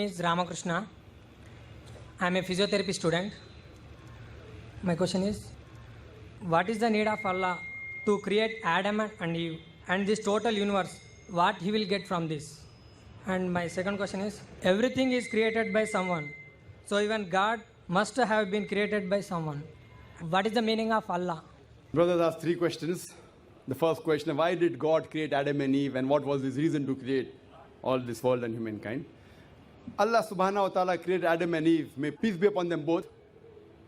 is Ramakrishna. I am a physiotherapy student. My question is, what is the need of Allah to create Adam and Eve and this total universe? What he will get from this? And my second question is, everything is created by someone. So even God must have been created by someone. What is the meaning of Allah? Brothers asked three questions. The first question, why did God create Adam and Eve and what was his reason to create all this world and humankind? Allah subhanahu wa ta'ala created Adam and Eve, may peace be upon them both,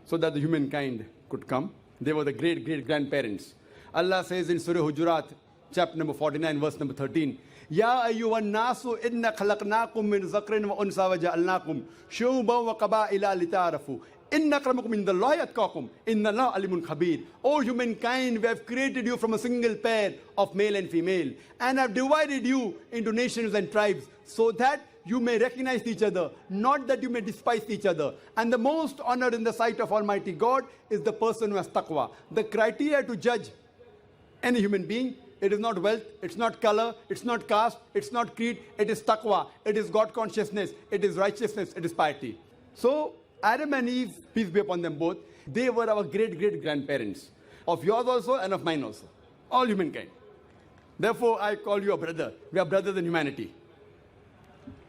so that the humankind could come. They were the great-great-grandparents. Allah says in Surah Hujurat, chapter number 49, verse number 13, Ya ayyuhan nasu inna khalaqnakum min zakrin wa unsa wa ja'alnakum shu'uban wa qaba'ila lita'arafu. Inna akramakum indallahi atqakum. Inna Allah alimun khabir. O humankind, we have created you from a single pair of male and female and have divided you into nations and tribes so that you may recognize each other, not that you may despise each other. And the most honored in the sight of Almighty God is the person who has taqwa. The criteria to judge any human being, it is not wealth, it's not color, it's not caste, it's not creed, it is taqwa, it is God consciousness, it is righteousness, it is piety. So Adam and Eve, peace be upon them both, they were our great-great-grandparents, of yours also and of mine also, all humankind. Therefore, I call you a brother. We are brothers in humanity.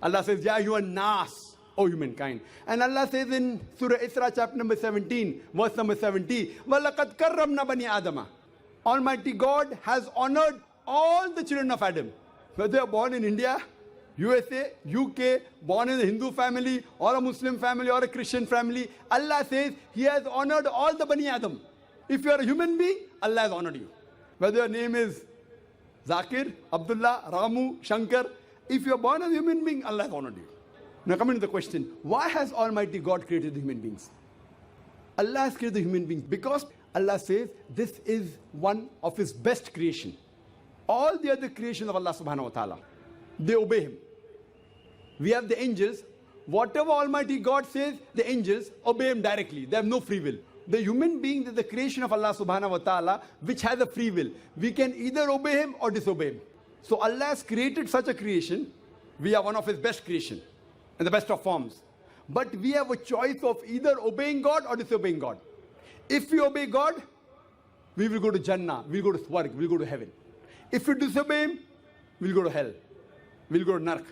Allah says, Ya you are nas, O humankind. And Allah says in Surah Isra, chapter number 17, verse number 70, وَلَقَدْ كَرَّمْنَا بَنِي آدَمَ. Almighty God has honored all the children of Adam. Whether they are born in India, USA, UK, born in a Hindu family, or a Muslim family, or a Christian family, Allah says He has honored all the Bani Adam. If you are a human being, Allah has honored you. Whether your name is Zakir, Abdullah, Ramu, Shankar, if you are born as a human being, Allah has honored you. Now coming to the question, why has Almighty God created the human beings? Allah has created the human beings because Allah says this is one of His best creation. All the other creations of Allah subhanahu wa ta'ala, they obey Him. We have the angels. Whatever Almighty God says, the angels obey Him directly. They have no free will. The human being is the creation of Allah subhanahu wa ta'ala, which has a free will. We can either obey Him or disobey Him. So Allah has created such a creation. We are one of His best creation and the best of forms. But we have a choice of either obeying God or disobeying God. If we obey God, we will go to Jannah, we will go to Swarg, we will go to heaven. If we disobey Him, we will go to hell, we will go to Nark.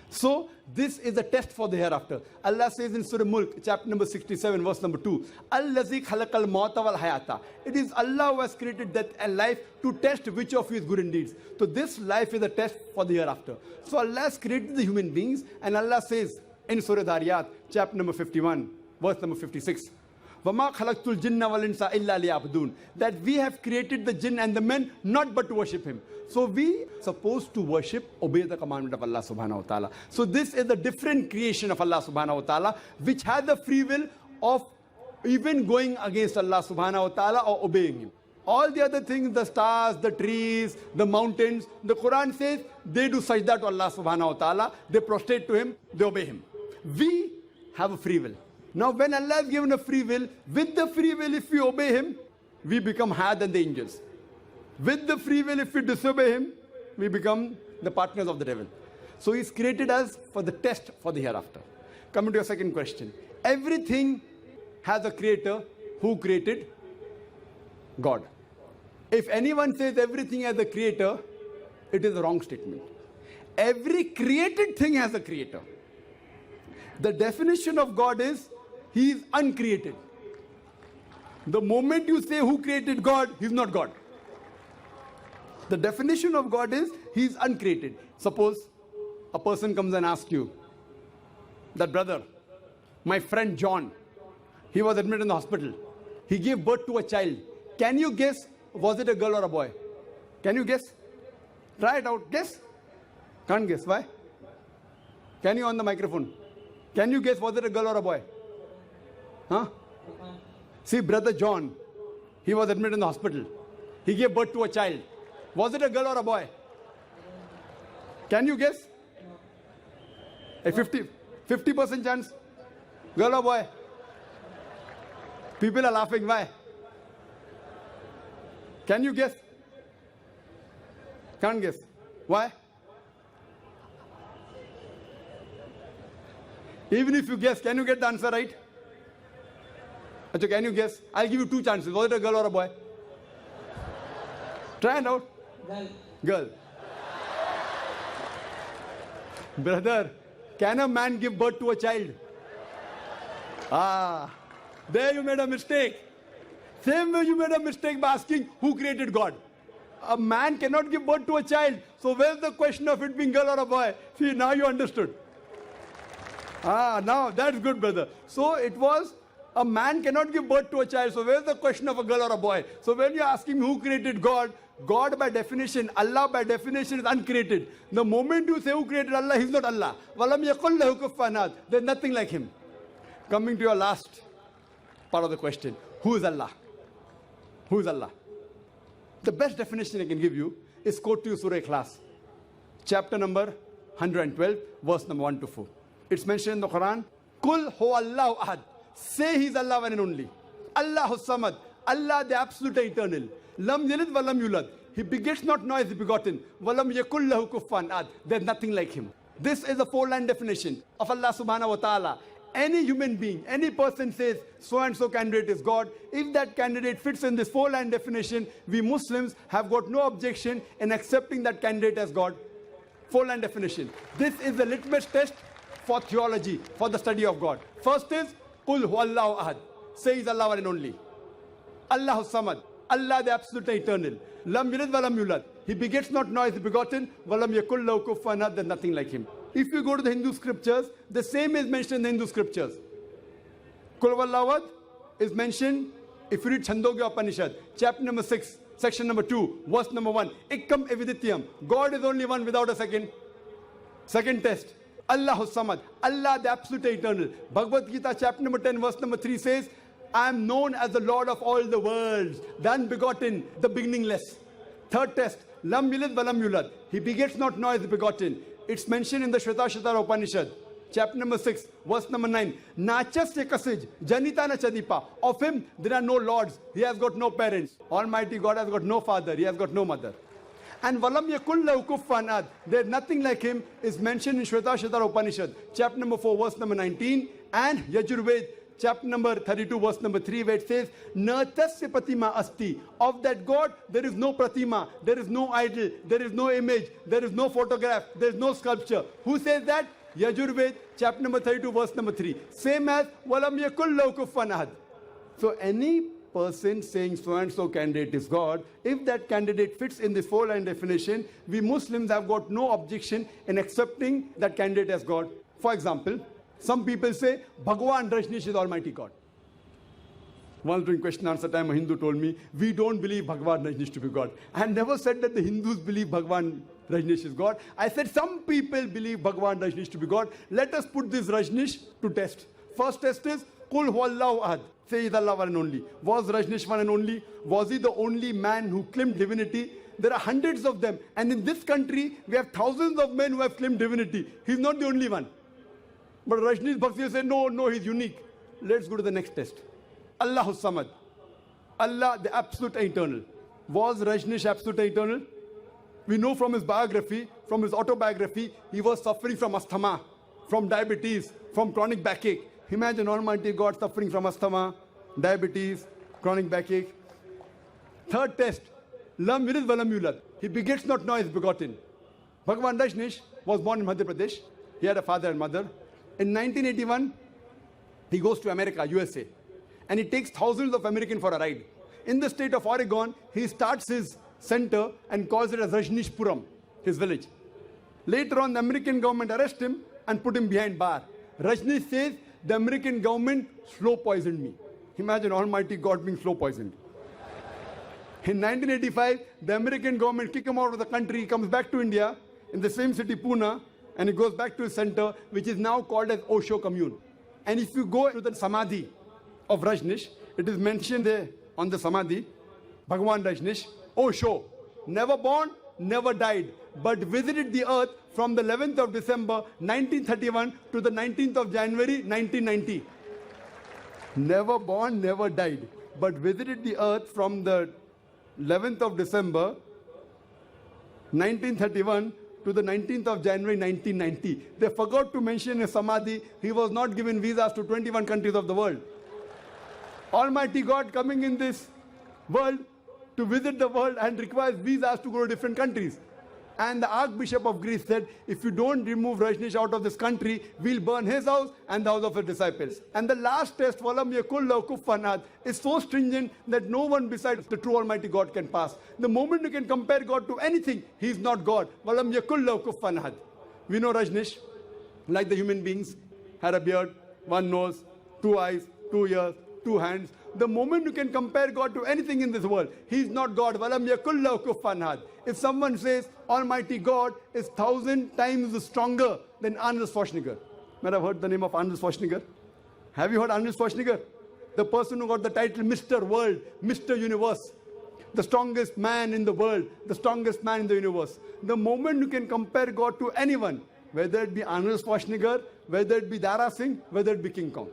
So this is a test for the hereafter. Allah says in Surah Mulk, chapter number 67, verse number 2, Allazi khalaqal mauta wal hayata. It is Allah who has created death and life to test which of you is good in deeds. So this life is a test for the hereafter. So Allah has created the human beings, and Allah says in Surah Dhariyat, chapter number 51, verse number 56, وَمَا خَلَقْتُ الْجِنَّ وَالْإِنسَ إِلَّا لِيَعْبُدُونَ. That we have created the jinn and the men not but to worship Him. So we are supposed to worship, obey the commandment of Allah subhanahu wa ta'ala. So this is the different creation of Allah subhanahu wa ta'ala, which has the free will of even going against Allah subhanahu wa ta'ala or obeying Him. All the other things, the stars, the trees, the mountains, the Quran says they do sajda to Allah subhanahu wa ta'ala, they prostrate to Him, they obey Him. We have a free will. Now when Allah has given a free will, with the free will if we obey Him, we become higher than the angels. With the free will if we disobey Him, we become the partners of the devil. So He's created us for the test for the hereafter. Coming to your second question. Everything has a creator. Who created? God. If anyone says everything has a creator, it is a wrong statement. Every created thing has a creator. The definition of God is He is uncreated. The moment you say who created God, He's not God. The definition of God is He is uncreated. Suppose a person comes and asks you, that brother, my friend John, he was admitted in the hospital. He gave birth to a child. Can you guess, was it a girl or a boy? Can you guess? Try it out. Guess. Can't guess. Why? Can you on the microphone? Can you guess, was it a girl or a boy? Huh? See, brother John, he was admitted in the hospital. He gave birth to a child. Was it a girl or a boy? Can you guess? A 50% chance. Girl or boy? People are laughing. Why? Can you guess? Can't guess. Why? Even if you guess, can you get the answer right? Achha, can you guess? I'll give you two chances. Was it a girl or a boy? Try it out. Girl. Brother, can a man give birth to a child? Ah, there you made a mistake. Same way you made a mistake by asking who created God. A man cannot give birth to a child. So where's the question of it being girl or a boy? See, now you understood. Ah, now that's good, brother. So it was a man cannot give birth to a child. So where's the question of a girl or a boy? So when you're asking who created God, God by definition, Allah by definition is uncreated. The moment you say who created Allah, He's not Allah. Walam yakul lahu kufuwan ahad. There's nothing like Him. Coming to your last part of the question, who is Allah? Who is Allah? The best definition I can give you is quote to you Surah Ikhlas, chapter number 112, verse number 1 to 4. It's mentioned in the Quran, Kul hu Allahu ahad. Say He's Allah one and only. Allahu samad. Allah the absolute eternal. Lam yalid wa lam yulad. He begets not nor is he begotten. Walam yakul lahu kufuwan ahad. There's nothing like Him. This is a four-line definition of Allah subhanahu wa ta'ala. Any human being, any person says so and so candidate is God. If that candidate fits in this four-line definition, we Muslims have got no objection in accepting that candidate as God. Four-line definition. This is the litmus test for theology, for the study of God. First is Qul hu Allahu ahad. Say He's Allah one and only. Allahu samad. Allah the absolute eternal. Lam yalid wa lam yulad. He begets not nor is he begotten. Walam yakul lahu kufuwan ahad. There's nothing like Him. If you go to the Hindu scriptures, the same is mentioned in the Hindu scriptures. Kul Huwallahu ahad is mentioned if you read Chandogya Upanishad, chapter number 6, section number 2, verse number 1. Ikkam evidityam. God is only one without a second. Second test. Allahu samad. Allah the absolute eternal. Bhagavad Gita chapter number 10, verse number 3 says, I am known as the Lord of all the worlds, the unbegotten, the beginningless. Third test. Lam yalid wa lam yulad. He begets not nor is begotten. It's mentioned in the Shvetasvatara Upanishad, chapter number 6, verse number 9. Nachasya kasij, janita na chadipa. Of Him there are no lords. He has got no parents. Almighty God has got no father. He has got no mother. And walam yakul lahu kufuwan ahad. There's nothing like Him is mentioned in Shvetasvatara Upanishad, chapter number 4, verse number 19. And Yajurved, chapter number 32, verse number 3, where it says, Na tasya pratima asti. Of that God, there is no pratima, there is no idol, there is no image, there is no photograph, there is no sculpture. Who says that? Yajurved, chapter number 32, verse number 3. Same as, Walam yakul lahu kufuwan ahad. So any person saying so and so candidate is God, if that candidate fits in this four-line definition, we Muslims have got no objection in accepting that candidate as God. For example, some people say, Bhagwan Rajneesh is Almighty God. Once during question answer time, a Hindu told me, we don't believe Bhagwan Rajneesh to be God. I had never said that the Hindus believe Bhagwan Rajneesh is God. I said some people believe Bhagwan Rajneesh to be God. Let us put this Rajneesh to test. First test is, Kul Huwallahu ahad. Say He's Allah one and only. Was Rajneesh one and only? Was he the only man who claimed divinity? There are hundreds of them. And in this country, we have thousands of men who have claimed divinity. He's not the only one. But Rajneesh Bhaksi said, no, he's unique. Let's go to the next test. Allahu samad. Allah the absolute eternal. Was Rajneesh absolute eternal? We know from his biography, from his autobiography, he was suffering from asthma, from diabetes, from chronic backache. Imagine Almighty God suffering from asthma, diabetes, chronic backache. Third test. Lam yalid wa lam yulad. He begets not nor is begotten. Bhagwan Rajneesh was born in Madhya Pradesh. He had a father and mother. In 1981, he goes to America, USA, and he takes thousands of Americans for a ride. In the state of Oregon, he starts his center and calls it as Rajneeshpuram, his village. Later on, the American government arrests him and put him behind bar. Rajneesh says, the American government slow poisoned me. Imagine Almighty God being slow poisoned. In 1985, the American government kicked him out of the country. He comes back to India in the same city, Pune, and he goes back to his center, which is now called as Osho Commune. And if you go to the Samadhi of Rajneesh, it is mentioned there on the Samadhi, Bhagwan Rajneesh, Osho, never born, never died, but visited the earth from the 11th of December 1931 to the 19th of January 1990. Never born, never died, but visited the earth from the 11th of December 1931 to the 19th of January 1990. They forgot to mention in Samadhi, he was not given visas to 21 countries of the world. Almighty God coming in this world to visit the world and requires visas to go to different countries. And the Archbishop of Greece said, if you don't remove Rajneesh out of this country, we'll burn his house and the house of his disciples. And the last test, Walam yakul lahu kufuwan ahad, is so stringent that no one besides the true Almighty God can pass. The moment you can compare God to anything, he is not God. Walam yakul lahu kufuwan ahad. We know Rajneesh, like the human beings, had a beard, one nose, two eyes, 2 ears, 2 hands. The moment you can compare God to anything in this world, he is not God. Walam yakul lahu kufuwan ahad. If someone says Almighty God is 1,000 times stronger than Arnold Schwarzenegger. Might have heard the name of Arnold Schwarzenegger? Have you heard Arnold Schwarzenegger? The person who got the title Mr. World, Mr. Universe. The strongest man in the world, the strongest man in the universe. The moment you can compare God to anyone, whether it be Arnold Schwarzenegger, whether it be Dara Singh, whether it be King Kong,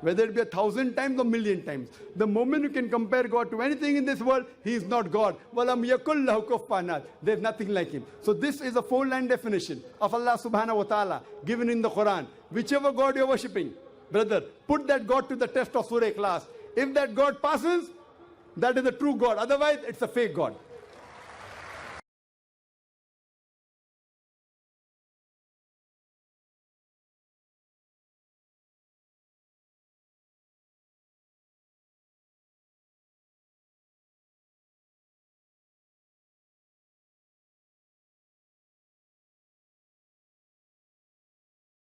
whether it be 1,000 times or 1,000,000 times. The moment you can compare God to anything in this world, he is not God. Walam yakul lahu kufuwan ahad. There is nothing like him. So this is a 4-line definition of Allah subhanahu wa ta'ala given in the Quran. Whichever God you are worshipping, brother, put that God to the test of Surah Ikhlas. If that God passes, that is the true God. Otherwise, it's a fake God.